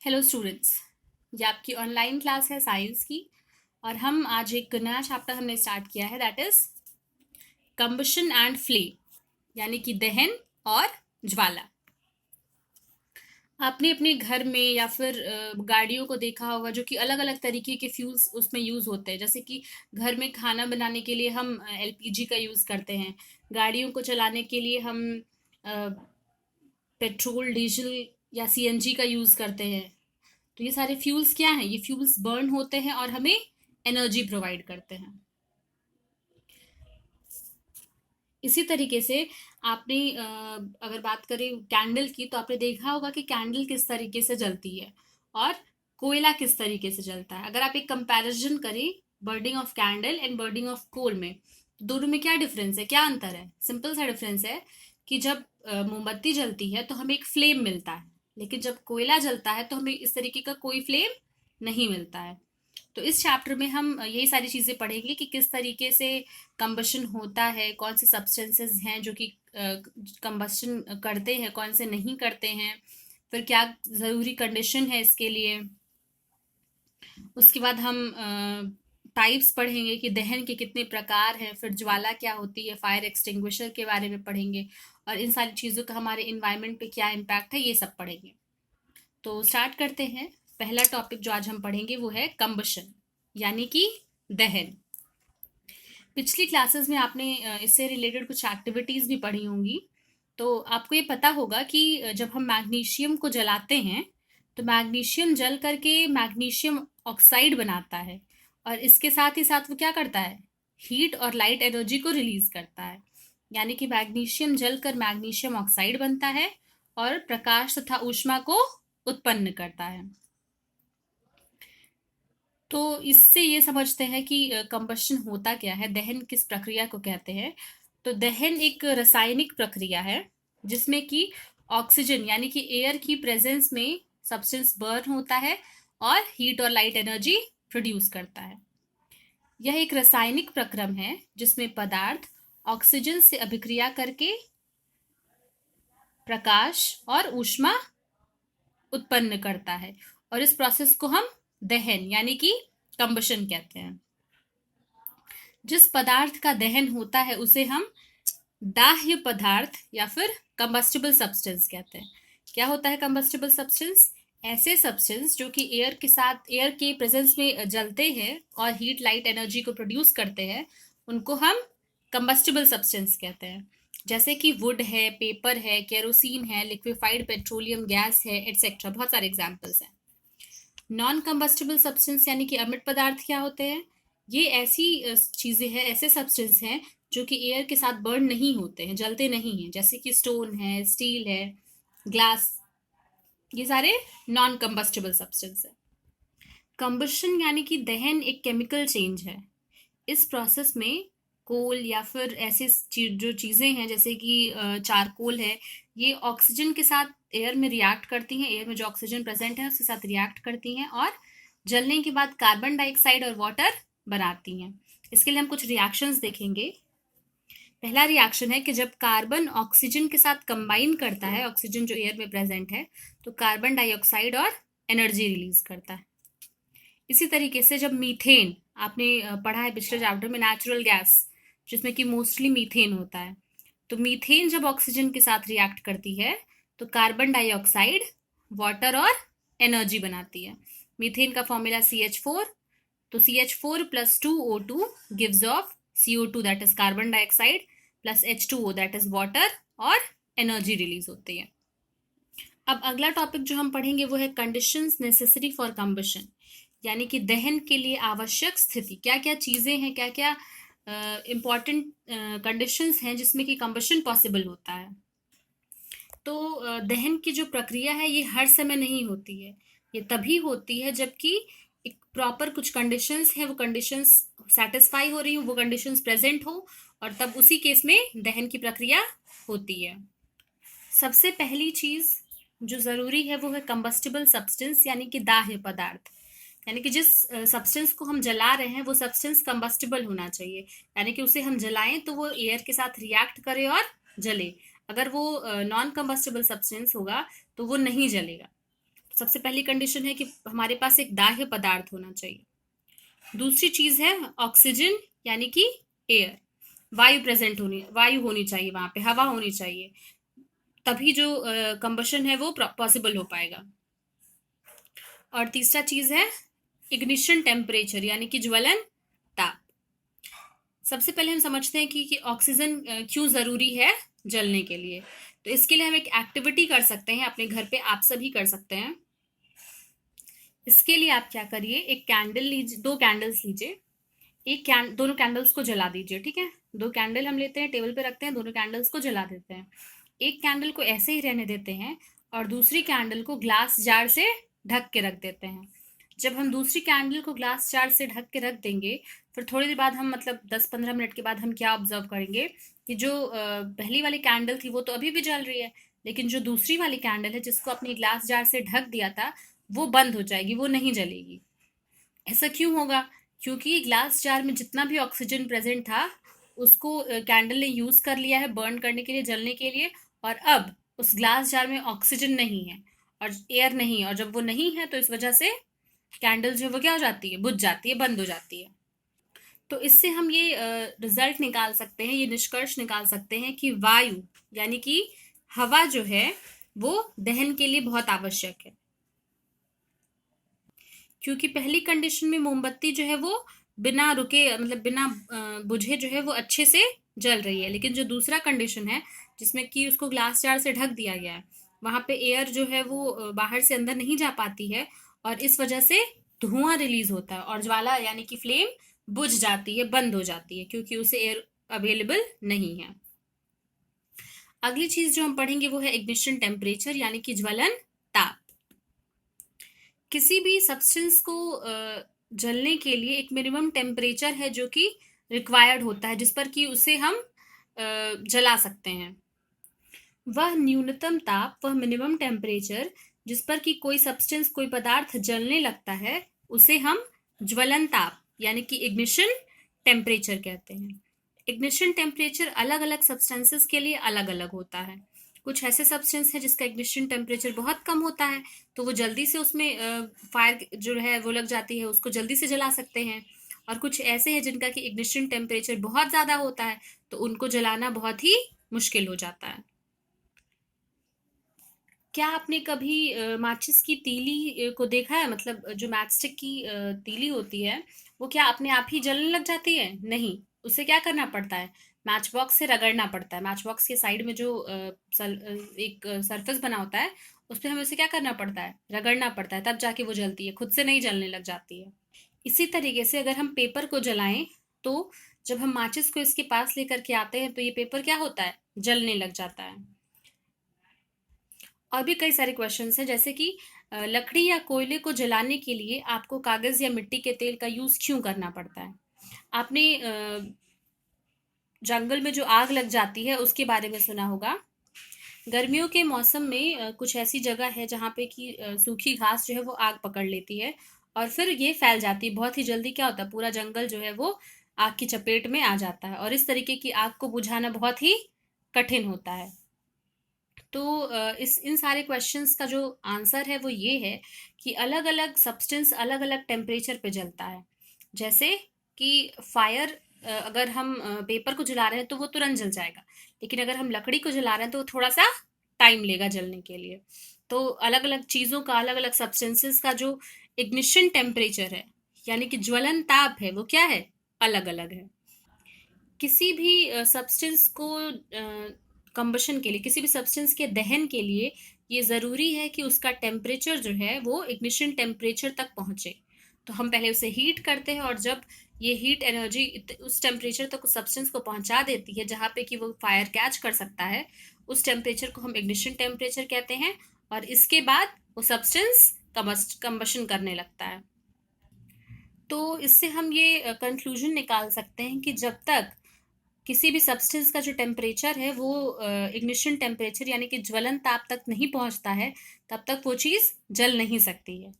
Hello students. ये आपकी online class है साइंस की। और हम आज एक नया चैप्टर हमने स्टार्ट किया है, that is combustion and flame, यानी कि दहन और ज्वाला। आपने अपने घर में या फिर गाड़ियों को देखा होगा जो कि अलग अलग तरीके के फ्यूल्स उसमें यूज़ होते हैं। जैसे कि घर में खाना बनाने के लिए हम एलपीजी का यूज़ करते हैं। गाड़ियों को चलाने के लिए हम पेट्रोल, डीजल या सीएनजी का यूज़ करते हैं। तो ये सारे फ्यूल्स क्या हैं? ये फ्यूल्स बर्न होते हैं और हमें एनर्जी प्रोवाइड करते हैं। इसी तरीके से आपने अगर बात करें कैंडल की, तो आपने देखा होगा कि कैंडल किस तरीके से जलती है और कोयला किस तरीके से जलता है। अगर आप एक कंपैरिजन करें burning of candle and burning of coal में, तो दोनों में क्या डिफरेंस है, क्या अंतर है? सिंपल सा डिफरेंस है कि जब मोमबत्ती जलती है तो हमें एक फ्लेम मिलता है, लेकिन जब कोयला जलता है तो हमें इस तरीके का कोई फ्लेम नहीं मिलता है। तो इस चैप्टर में हम यही सारी चीज़ें पढ़ेंगे कि किस तरीके से कंबशन होता है, कौन से सब्सटेंसेस हैं जो कि कंबशन करते हैं, कौन से नहीं करते हैं, फिर क्या ज़रूरी कंडीशन है इसके लिए। उसके बाद हम टाइप्स पढ़ेंगे कि दहन के कितने प्रकार हैं, फिर ज्वाला क्या होती है, फायर एक्सटिंग्विशर के बारे में पढ़ेंगे, और इन सारी चीज़ों का हमारे इन्वायरमेंट पे क्या इम्पैक्ट है, ये सब पढ़ेंगे। तो स्टार्ट करते हैं। पहला टॉपिक जो आज हम पढ़ेंगे वो है कंबशन, यानी कि दहन। पिछली क्लासेस में आपने इससे रिलेटेड कुछ एक्टिविटीज़ भी पढ़ी होंगी। तो आपको ये पता होगा कि जब हम मैग्नीशियम को जलाते हैं तो मैग्नीशियम जल करके मैग्नीशियम ऑक्साइड बनाता है, और इसके साथ ही साथ वो क्या करता है, हीट और लाइट एनर्जी को रिलीज करता है। यानी कि मैग्नीशियम जलकर मैग्नीशियम ऑक्साइड बनता है और प्रकाश तथा ऊष्मा को उत्पन्न करता है। तो इससे ये समझते हैं कि कंबशन होता क्या है, दहन किस प्रक्रिया को कहते हैं। तो दहन एक रासायनिक प्रक्रिया है जिसमें कि ऑक्सीजन यानी कि एयर की प्रेजेंस में सब्सटेंस बर्न होता है और हीट और लाइट एनर्जी प्रोड्यूस करता है। यह एक रासायनिक प्रक्रम है जिसमें पदार्थ ऑक्सीजन से अभिक्रिया करके प्रकाश और ऊष्मा उत्पन्न करता है, और इस प्रोसेस को हम दहन यानी कि कंबशन कहते हैं। जिस पदार्थ का दहन होता है उसे हम दाह्य पदार्थ या फिर कंबस्टिबल सब्सटेंस कहते हैं। क्या होता है कंबस्टिबल सब्सटेंस? ऐसे सब्सटेंस जो कि एयर के प्रेजेंस में जलते हैं और हीट लाइट एनर्जी को प्रोड्यूस करते हैं, उनको हम कंबस्टिबल सब्सटेंस कहते हैं। जैसे कि वुड है, पेपर है, केरोसिन है, लिक्विफाइड पेट्रोलियम गैस है, एटसेट्रा। बहुत सारे एग्जाम्पल्स हैं। नॉन कंबस्टिबल सब्सटेंस यानी कि अमृत पदार्थ क्या होते हैं? ये ऐसी चीजें हैं, ऐसे सब्सटेंस हैं जो कि एयर के साथ बर्न नहीं होते हैं, जलते नहीं हैं। जैसे कि स्टोन है, स्टील है, ग्लास, ये सारे नॉन कंबस्टिबल सब्सटेंस है। कंबशन यानी कि दहन एक केमिकल चेंज है। इस प्रोसेस में कोल या फिर ऐसे जो चीज़ें हैं जैसे कि चारकोल है, ये ऑक्सीजन के साथ एयर में रिएक्ट करती हैं। एयर में जो ऑक्सीजन प्रेजेंट है उसके साथ रिएक्ट करती हैं और जलने के बाद कार्बन डाइऑक्साइड और वाटर बनाती हैं। इसके लिए हम कुछ रिएक्शंस देखेंगे। पहला रिएक्शन है कि जब कार्बन ऑक्सीजन के साथ कंबाइन करता है, ऑक्सीजन जो एयर में प्रेजेंट है, तो कार्बन डाइऑक्साइड और एनर्जी रिलीज करता है। इसी तरीके से जब मीथेन, आपने पढ़ा है पिछले चैप्टर में नेचुरल गैस जिसमें कि मोस्टली मीथेन होता है, तो मीथेन जब ऑक्सीजन के साथ रिएक्ट करती है तो कार्बन डाइऑक्साइड, वाटर और एनर्जी बनाती है। मीथेन का फॉर्मूला CH4, तो CH4 plus 2O2 gives off CO2 that is carbon dioxide plus H2O that is water, और एनर्जी रिलीज होती है। अब अगला टॉपिक जो हम पढ़ेंगे वो है कंडीशंस नेसेसरी फॉर कंबशन, यानी कि दहन के लिए आवश्यक स्थिति। क्या क्या चीजें हैं, क्या क्या इम्पॉर्टेंट कंडीशंस हैं जिसमें कि कंबशन पॉसिबल होता है। तो दहन की जो प्रक्रिया है ये हर समय नहीं होती है। ये तभी होती है जबकि एक प्रॉपर कुछ कंडीशंस है, वो कंडीशंस सेटिस्फाई हो रही हो, वो कंडीशंस प्रेजेंट हो, और तब उसी केस में दहन की प्रक्रिया होती है। सबसे पहली चीज जो जरूरी है वो है कंबस्टिबल सब्सटेंस, यानी कि दाह्य पदार्थ। यानी कि जिस सब्सटेंस को हम जला रहे हैं वो सब्सटेंस कंबस्टिबल होना चाहिए, यानी कि उसे हम जलाएं तो वो एयर के साथ रिएक्ट करे और जले। अगर वो नॉन कंबस्टिबल सब्सटेंस होगा तो वो नहीं जलेगा। सबसे पहली कंडीशन है कि हमारे पास एक दाह्य पदार्थ होना चाहिए। दूसरी चीज है ऑक्सीजन यानी कि एयर, वायु होनी चाहिए, वहां पे हवा होनी चाहिए, तभी जो कंबशन है वो पॉसिबल हो पाएगा। और तीसरा चीज है इग्निशन टेम्परेचर यानी कि ज्वलन ताप। सबसे पहले हम समझते हैं कि ऑक्सीजन क्यों जरूरी है जलने के लिए। तो इसके लिए हम एक एक्टिविटी कर सकते हैं, अपने घर पे आप सभी कर सकते हैं। इसके लिए आप क्या करिए, एक कैंडल लीजिए, 2 कैंडल्स लीजिए, दोनों कैंडल्स को जला दीजिए। ठीक है, 2 कैंडल हम लेते हैं, टेबल पे रखते हैं, दोनों कैंडल्स को जला देते हैं। एक कैंडल को ऐसे ही रहने देते हैं और दूसरी कैंडल को ग्लास जार से ढक के रख देते हैं। जब हम दूसरी कैंडल को ग्लास जार से ढक के रख देंगे, फिर थोड़ी देर बाद हम मतलब 10-15 मिनट के बाद हम क्या ऑब्जर्व करेंगे कि जो पहली वाली कैंडल थी वो तो अभी भी जल रही है, लेकिन जो दूसरी वाली कैंडल है जिसको अपनी ग्लास जार से ढक दिया था वो बंद हो जाएगी, वो नहीं जलेगी। ऐसा क्यों होगा? क्योंकि ग्लास जार में जितना भी ऑक्सीजन प्रेजेंट था उसको कैंडल ने यूज कर लिया है बर्न करने के लिए, जलने के लिए, और अब उस ग्लास जार में ऑक्सीजन नहीं है और एयर नहीं है, और जब वो नहीं है तो इस वजह से कैंडल जो है वो क्या हो जाती है, बुझ जाती है, बंद हो जाती है। तो इससे हम ये रिजल्ट निकाल सकते हैं, ये निष्कर्ष निकाल सकते हैं कि वायु यानी कि हवा जो है वो दहन के लिए बहुत आवश्यक है। क्योंकि पहली कंडीशन में मोमबत्ती जो है वो बिना रुके, मतलब बिना बुझे जो है वो अच्छे से जल रही है, लेकिन जो दूसरा कंडीशन है जिसमें कि उसको ग्लास जार से ढक दिया गया है, वहां पे एयर जो है वो बाहर से अंदर नहीं जा पाती है और इस वजह से धुआं रिलीज होता है और ज्वाला यानी कि फ्लेम बुझ जाती है, बंद हो जाती है, क्योंकि उसे एयर अवेलेबल नहीं है। अगली चीज जो हम पढ़ेंगे वो है इग्निशन टेम्परेचर यानी कि ज्वलन ताप। किसी भी सब्सटेंस को जलने के लिए एक मिनिमम टेम्परेचर है जो कि रिक्वायर्ड होता है, जिस पर कि उसे हम जला सकते हैं। वह न्यूनतम ताप, वह मिनिमम टेम्परेचर जिस पर कि कोई सब्सटेंस, कोई पदार्थ जलने लगता है, उसे हम ज्वलन ताप यानी कि इग्निशन टेम्परेचर कहते हैं। इग्निशन टेम्परेचर अलग अलग सब्सटेंसेस के लिए अलग अलग होता है। कुछ ऐसे सब्सटेंस है जिसका इग्निशन टेम्परेचर बहुत कम होता है, तो वो जल्दी से उसमें फायर जो है वो लग जाती है, उसको जल्दी से जला सकते हैं। और कुछ ऐसे हैं जिनका कि इग्निशन टेम्परेचर बहुत ज्यादा होता है, तो उनको जलाना बहुत ही मुश्किल हो जाता है। क्या आपने कभी माचिस की तीली को देखा है? मतलब जो मैचस्टिक की तीली होती है वो क्या अपने आप ही जलने लग जाती है? नहीं, उसे क्या करना पड़ता है, मैच बॉक्स से रगड़ना पड़ता है। मैच बॉक्स के साइड में जो एक सरफेस बना होता है उस पर हमें उसे क्या करना पड़ता है, रगड़ना पड़ता है, तब जाके वो जलती है, खुद से नहीं जलने लग जाती है। इसी तरीके से अगर हम पेपर को जलाएं तो जब हम माचिस को इसके पास लेकर के आते हैं तो ये पेपर क्या होता है, जलने लग जाता है। और भी कई सारे क्वेश्चंस हैं, जैसे कि लकड़ी या कोयले को जलाने के लिए आपको कागज या मिट्टी के तेल का यूज क्यों करना पड़ता है? आपने जंगल में जो आग लग जाती है उसके बारे में सुना होगा। गर्मियों के मौसम में कुछ ऐसी जगह है जहाँ पे कि सूखी घास जो है वो आग पकड़ लेती है और फिर ये फैल जाती है बहुत ही जल्दी। क्या होता है, पूरा जंगल जो है वो आग की चपेट में आ जाता है और इस तरीके की आग को बुझाना बहुत ही कठिन होता है। तो इस इन सारे क्वेश्चंस का जो आंसर है वो ये है कि अलग अलग सब्सटेंस अलग अलग टेम्परेचर पे जलता है। जैसे कि फायर, अगर हम पेपर को जला रहे हैं तो वो तुरंत जल जाएगा, लेकिन अगर हम लकड़ी को जला रहे हैं तो वो थोड़ा सा टाइम लेगा जलने के लिए। तो अलग अलग चीज़ों का, अलग अलग सब्सटेंसेस का जो इग्निशन टेम्परेचर है यानी कि ज्वलन ताप है वो क्या है, अलग अलग है। किसी भी सब्सटेंस को कंबशन के लिए, किसी भी सब्सटेंस के दहन के लिए ये ज़रूरी है कि उसका टेम्परेचर जो है वो इग्निशन टेम्परेचर तक पहुंचे। तो हम पहले उसे हीट करते हैं और जब ये हीट एनर्जी उस टेम्परेचर तक उस सब्सटेंस को पहुंचा देती है जहाँ पे कि वो फायर कैच कर सकता है, उस टेम्परेचर को हम इग्निशन टेम्परेचर कहते हैं। और इसके बाद वो सब्सटेंस कंबशन करने लगता है। तो इससे हम ये कंक्लूजन निकाल सकते हैं कि जब तक किसी भी सब्सटेंस का जो टेम्परेचर है वो इग्निशन टेम्परेचर यानी कि ज्वलन ताप तक नहीं पहुंचता है, तब तक वो चीज़ जल नहीं सकती है।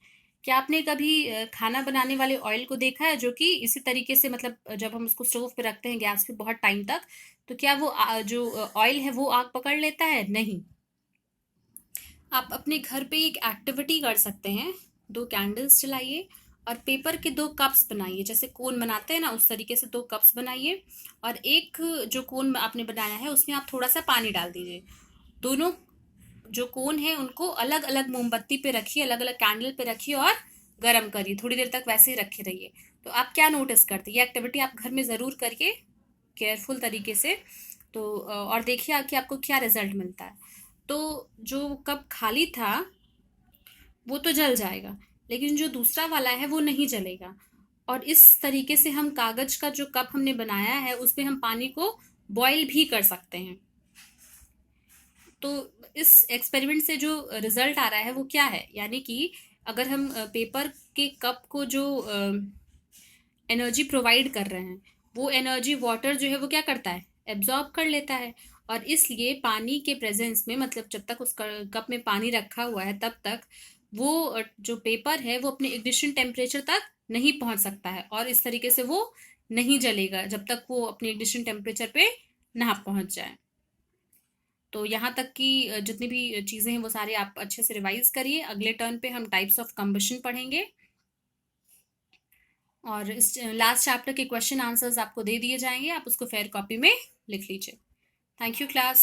क्या आपने कभी खाना बनाने वाले ऑयल को देखा है जो कि इसी तरीके से, मतलब जब हम उसको स्टोव पे रखते हैं गैस पे बहुत टाइम तक, तो क्या वो जो ऑयल है वो आग पकड़ लेता है? नहीं। आप अपने घर पे एक एक्टिविटी कर सकते हैं। 2 कैंडल्स जलाइए और पेपर के 2 कप्स बनाइए, जैसे कोन बनाते हैं ना उस तरीके से 2 कप्स बनाइए। और एक जो कोन आपने बनाया है उसमें आप थोड़ा सा पानी डाल दीजिए। दोनों जो कोन है उनको अलग अलग मोमबत्ती पे रखिए, अलग अलग कैंडल पे रखिए और गर्म करिए, थोड़ी देर तक वैसे ही रखे रहिए। तो आप क्या नोटिस करते हैं, ये एक्टिविटी आप घर में ज़रूर करिए केयरफुल तरीके से। तो और देखिए कि आपको क्या रिजल्ट मिलता है। तो जो कप खाली था वो तो जल जाएगा, लेकिन जो दूसरा वाला है वो नहीं जलेगा। और इस तरीके से हम कागज का जो कप हमने बनाया है उसमें हम पानी को बॉईल भी कर सकते हैं। तो इस एक्सपेरिमेंट से जो रिजल्ट आ रहा है वो क्या है, यानी कि अगर हम पेपर के कप को जो एनर्जी प्रोवाइड कर रहे हैं वो एनर्जी वाटर जो है वो क्या करता है, एब्जॉर्ब कर लेता है। और इसलिए पानी के प्रेजेंस में, मतलब जब तक उस कप में पानी रखा हुआ है तब तक वो जो पेपर है वो अपने इग्निशन टेम्परेचर तक नहीं पहुंच सकता है, और इस तरीके से वो नहीं जलेगा जब तक वो अपने इग्निशन टेम्परेचर पे ना पहुंच जाए। तो यहाँ तक कि जितनी भी चीज़ें हैं वो सारी आप अच्छे से रिवाइज करिए। अगले टर्न पे हम टाइप्स ऑफ कंबशन पढ़ेंगे, और इस लास्ट चैप्टर के क्वेश्चन आंसर्स आपको दे दिए जाएंगे, आप उसको फेयर कॉपी में लिख लीजिए। Thank you class.